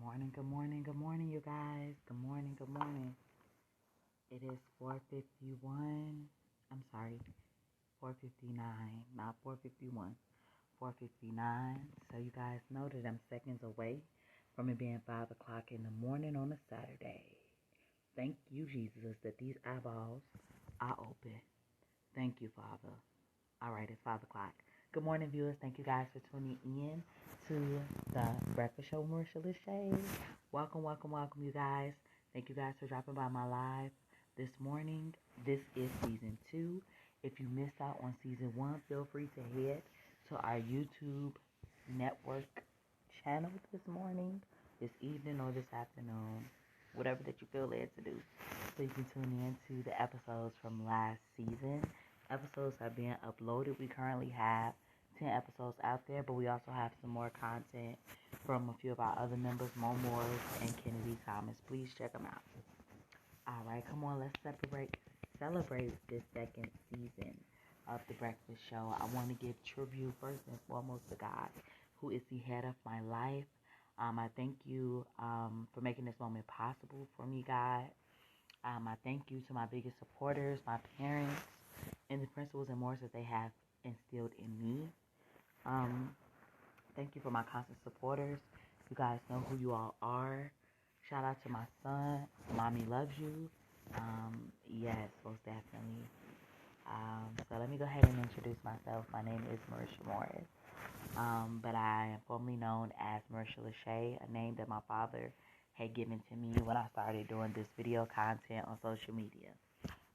Good morning, good morning, you guys. Good morning, good morning. It is 4:51. I'm sorry, 4:59, not 4:51, 4:59. So you guys know that I'm seconds away from it being 5 o'clock in the morning on a Saturday. Thank you, Jesus, that these eyeballs are open. Thank you, Father. All right, it's 5 o'clock. Good morning, viewers. Thank you guys for tuning in to the Breakfast Show with Marisha LaShay. Welcome, welcome, welcome, you guys. Thank you guys for dropping by my live this morning. This is season 2. If you missed out on season 1, feel free to head to our YouTube network channel this morning, this evening, or this afternoon, whatever that you feel led to do. So you can tune in to the episodes from last season. Episodes are being uploaded. We currently have 10 episodes out there, but we also have some more content from a few of our other members, Mo Morris and Kennedy Thomas. Please check them out. All right, come on, let's celebrate this second season of The Breakfast Show. I want to give tribute first and foremost to God, who is the head of my life. I thank you for making this moment possible for me, God. I thank you to my biggest supporters, my parents, and the principles and morals that they have instilled in me. Thank you for my constant supporters. You guys know who you all are. Shout out to my son. Mommy loves you. Yes, most definitely. So let me go ahead and introduce myself. My name is Marisha Morris, but I am formerly known as Marisha LaShay, a name that my father had given to me when I started doing this video content on social media.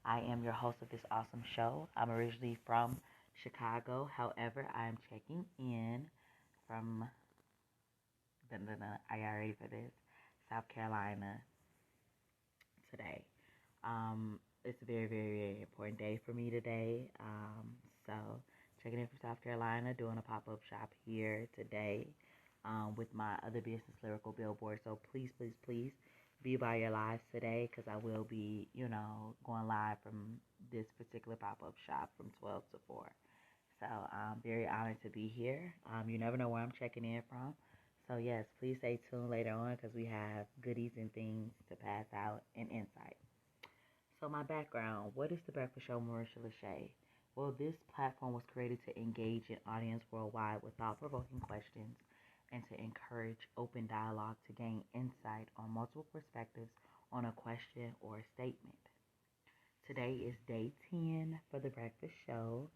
I am your host of this awesome show. I'm originally from Chicago. However, I'm checking in from, are y'all ready for this? South Carolina today. It's a very, very, very important day for me today. So checking in from South Carolina, doing a pop-up shop here today with my other business, Lyrical Billboard. So please, please, please be by your lives today because I will be, going live from this particular pop-up shop from 12 to 4. So I'm very honored to be here. You never know where I'm checking in from. So yes, please stay tuned later on because we have goodies and things to pass out and insight. So my background, what is the Breakfast Show Marisha LaShay? Well, this platform was created to engage an audience worldwide with thought-provoking questions and to encourage open dialogue to gain insight on multiple perspectives on a question or a statement. Today is day 10 for the Breakfast Show,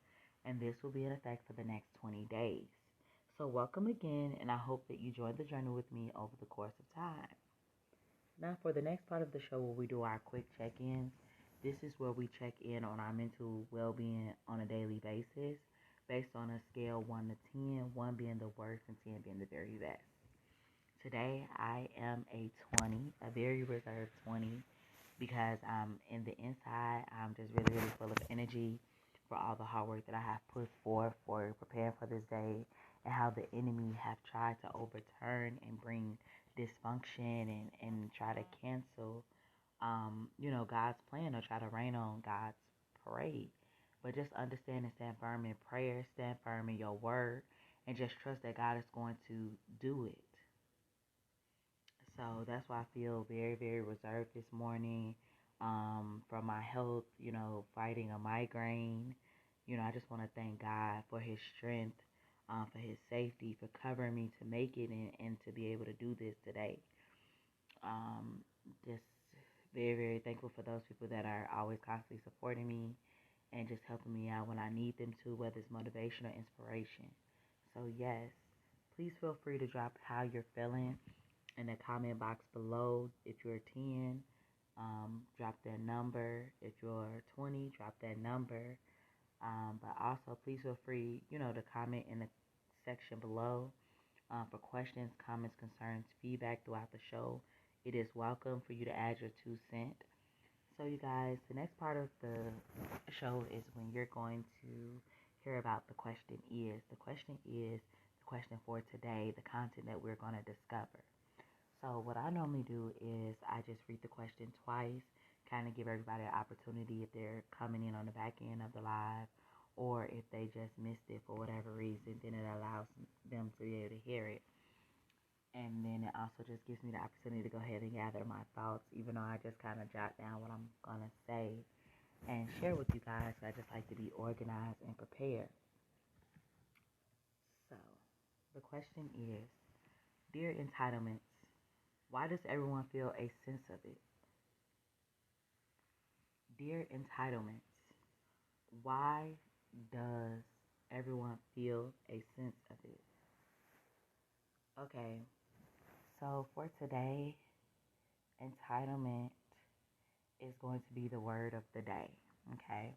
and this will be in effect for the next 20 days. So welcome again, and I hope that you join the journey with me over the course of time. Now for the next part of the show where we do our quick check-ins, this is where we check in on our mental well-being on a daily basis based on a scale 1 to 10, 1 being the worst and 10 being the very best. Today I am a 20, a very reserved 20, because in the inside, I'm just really, really full of energy for all the hard work that I have put forth for preparing for this day and how the enemy have tried to overturn and bring dysfunction and try to cancel, God's plan or try to rain on God's parade. But just understand and stand firm in prayer, stand firm in your word, and just trust that God is going to do it. So that's why I feel very, very reserved this morning from my health, fighting a migraine. I just want to thank God for his strength, for his safety, for covering me to make it and to be able to do this today. Just very, very thankful for those people that are always constantly supporting me and just helping me out when I need them to, whether it's motivation or inspiration. So yes, please feel free to drop how you're feeling in the comment box below. If you're 10, drop that number. If you're 20, drop that number. But also, please feel free, to comment in the section below for questions, comments, concerns, feedback throughout the show. It is welcome for you to add your 2 cents. So, you guys, the next part of the show is when you're going to hear about the question is. The question is the question for today, the content that we're going to discover. So what I normally do is I just read the question twice, kind of give everybody an opportunity if they're coming in on the back end of the live or if they just missed it for whatever reason, then it allows them to be able to hear it. And And then it also just gives me the opportunity to go ahead and gather my thoughts, even though I just kind of jot down what I'm going to say and share with you guys. I just like to be organized and prepared. So, the question is, dear entitlements, why does everyone feel a sense of it? Dear entitlements, why does everyone feel a sense of it? Okay, so for today, entitlement is going to be the word of the day. Okay,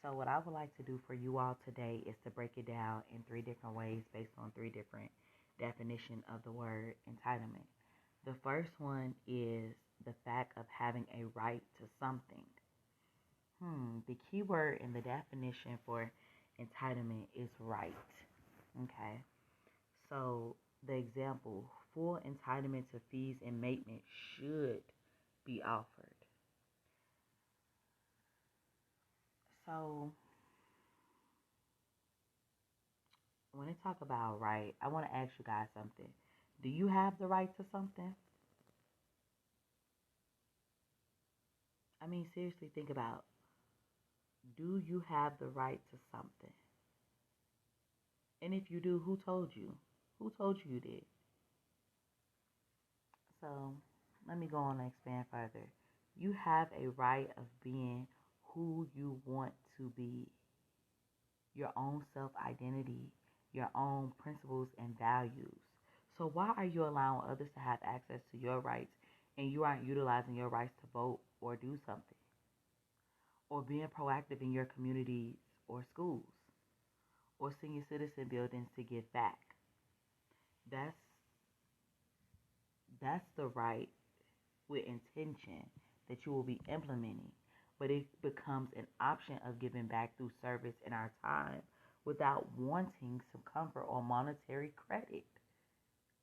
so what I would like to do for you all today is to break it down in three different ways based on three different definitions of the word entitlement. The first one is the fact of having a right to something. The key word in the definition for entitlement is right. Okay. So the example, full entitlement to fees and maintenance should be offered. So when I talk about right, I want to ask you guys something. Do you have the right to something? I mean, seriously, think about, do you have the right to something? And if you do, who told you? Who told you you did? So let me go on and expand further. You have a right of being who you want to be, your own self identity, your own principles and values. So why are you allowing others to have access to your rights and you aren't utilizing your rights to vote or do something? Or being proactive in your communities or schools or senior citizen buildings to give back. That's that's the right with intention that you will be implementing, but it becomes an option of giving back through service in our time without wanting some comfort or monetary credit,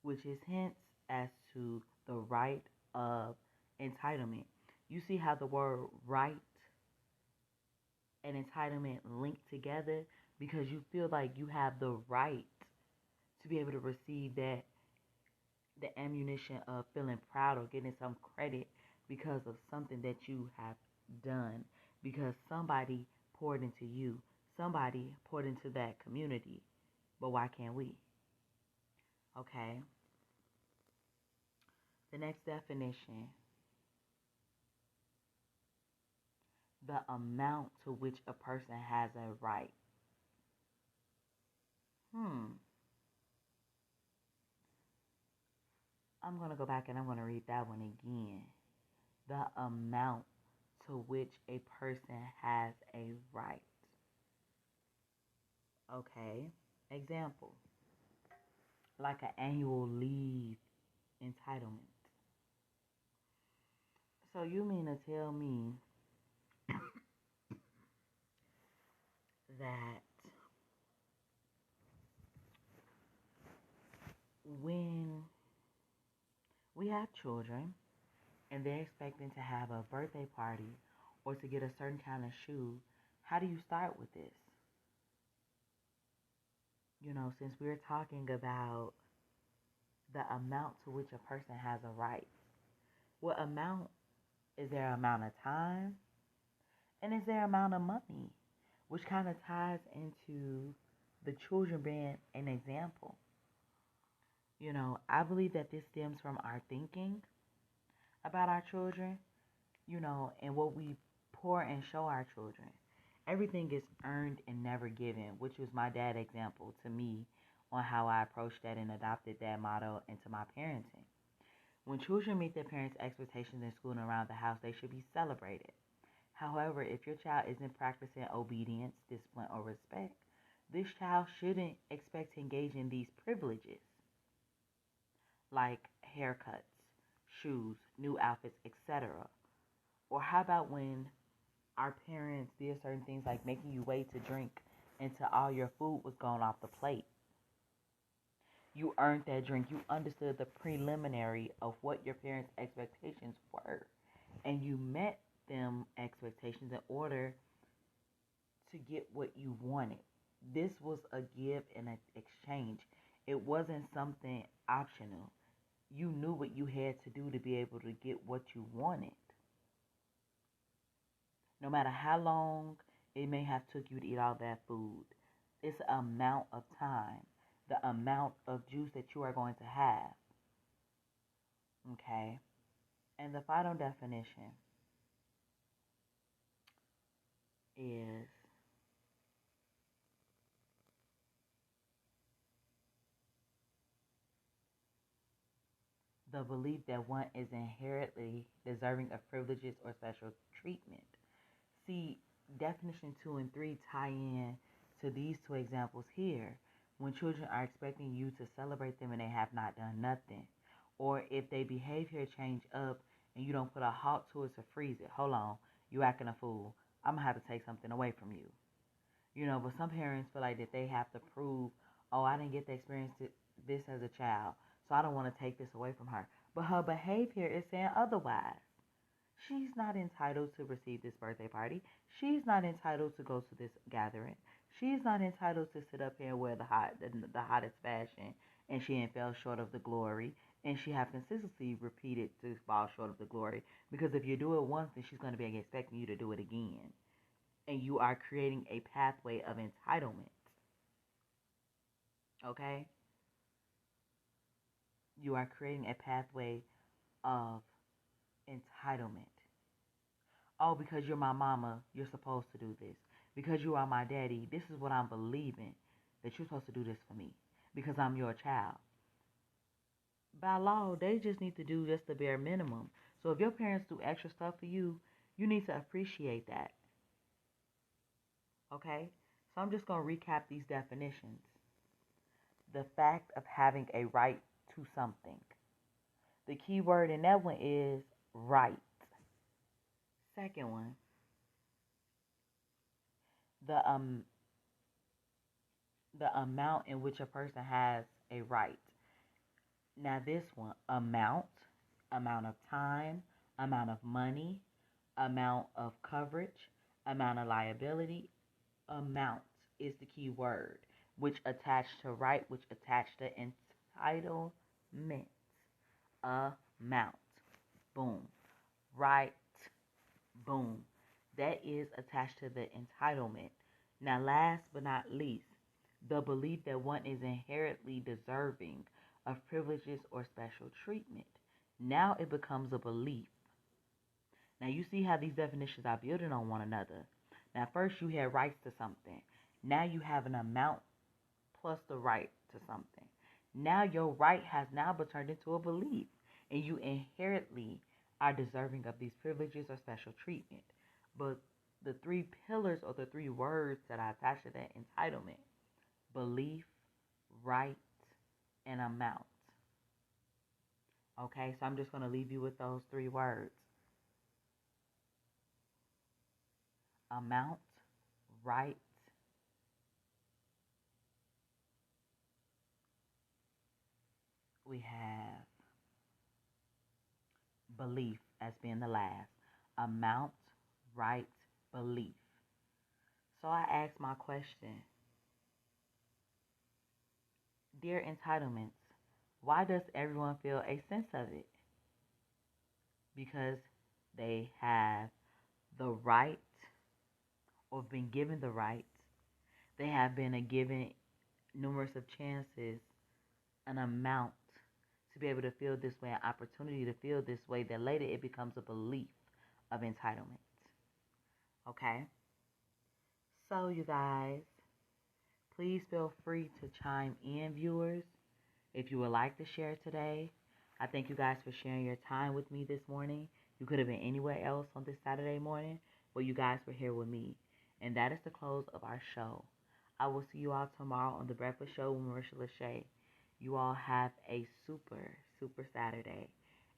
which is hence as to the right of entitlement. You see how the word right and entitlement link together because you feel like you have the right to be able to receive that the ammunition of feeling proud or getting some credit because of something that you have done, because somebody poured into you, somebody poured into that community. But why can't we? Okay. The next definition, the amount to which a person has a right. I'm going to go back and I'm going to read that one again. The amount to which a person has a right. Okay. Example, like an annual leave entitlement. So you mean to tell me that when we have children and they're expecting to have a birthday party or to get a certain kind of shoe, how do you start with this? You know, since we're talking about the amount to which a person has a right, what amount is there? Amount of time? And is there amount of money? Which kind of ties into the children being an example. You know, I believe that this stems from our thinking about our children, you know, and what we pour and show our children. Everything is earned and never given, which was my dad's example to me on how I approached that and adopted that motto into my parenting. When children meet their parents' expectations in school and around the house, they should be celebrated. However, if your child isn't practicing obedience, discipline, or respect, this child shouldn't expect to engage in these privileges like haircuts, shoes, new outfits, etc. Or how about when our parents did certain things like making you wait to drink until all your food was gone off the plate? You earned that drink. You understood the preliminary of what your parents' expectations were. And you met them expectations in order to get what you wanted. This was a give and an exchange. It wasn't something optional. you knew what you had to do to be able to get what you wanted. No matter how long it may have took you to eat all that food, it's the amount of time, the amount of juice that you are going to have. Okay? And the final definition is the belief that one is inherently deserving of privileges or special treatment. See, definition 2 and 3 tie in to these two examples here. When children are expecting you to celebrate them and they have not done nothing, or if their behavior change up and you don't put a halt to it to freeze it. Hold on, you acting a fool. I'm gonna have to take something away from you. But some parents feel like that they have to prove, oh, I didn't get to experience this as a child, so I don't want to take this away from her. But her behavior is saying otherwise. She's not entitled to receive this birthday party. She's not entitled to go to this gathering. She's not entitled to sit up here and wear the hottest fashion, and she ain't fell short of the glory, and she have consistently repeated to fall short of the glory. Because if you do it once, then she's going to be expecting you to do it again, and you are creating a pathway of entitlement. Okay, you are creating a pathway of entitlement. Oh, because you're my mama, you're supposed to do this. Because you are my daddy, this is what I'm believing, that you're supposed to do this for me. Because I'm your child. By law, they just need to do just the bare minimum. So if your parents do extra stuff for you, you need to appreciate that. Okay? So I'm just going to recap these definitions. The fact of having a right to something. The key word in that one is right. Second one, the amount in which a person has a right. Now this one, amount of time, amount of money, amount of coverage, amount of liability. Amount is the key word, which attached to right, which attached to entitlement. Amount. Boom. Right. Boom. That is attached to the entitlement. Now, last but not least, the belief that one is inherently deserving of privileges or special treatment. Now it becomes a belief. Now you see how these definitions are building on one another. Now first you had rights to something. Now you have an amount plus the right to something. Now your right has now been turned into a belief, and you inherently are deserving of these privileges or special treatment. But the three pillars or the three words that I attach to that entitlement: belief, right, and amount. Okay, so I'm just going to leave you with those three words: amount, right, we have belief as being the last. Amount, right, belief. So I asked my question: dear entitlements, why does everyone feel a sense of it? Because they have the right or been given the right. They have been given numerous of chances, an amount to be able to feel this way, an opportunity to feel this way, that later it becomes a belief of entitlement. Okay? So, you guys, please feel free to chime in, viewers, if you would like to share today. I thank you guys for sharing your time with me this morning. You could have been anywhere else on this Saturday morning, but you guys were here with me. And that is the close of our show. I will see you all tomorrow on The Breakfast Show with Marisha LaShay. You all have a super, super Saturday.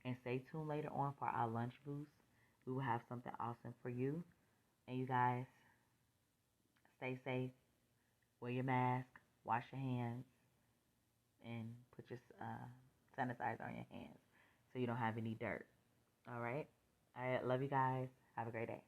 And stay tuned later on for our lunch boost. We will have something awesome for you. And you guys, stay safe. Wear your mask. Wash your hands. And put your sanitizer on your hands so you don't have any dirt. All right? All right. Love you guys. Have a great day.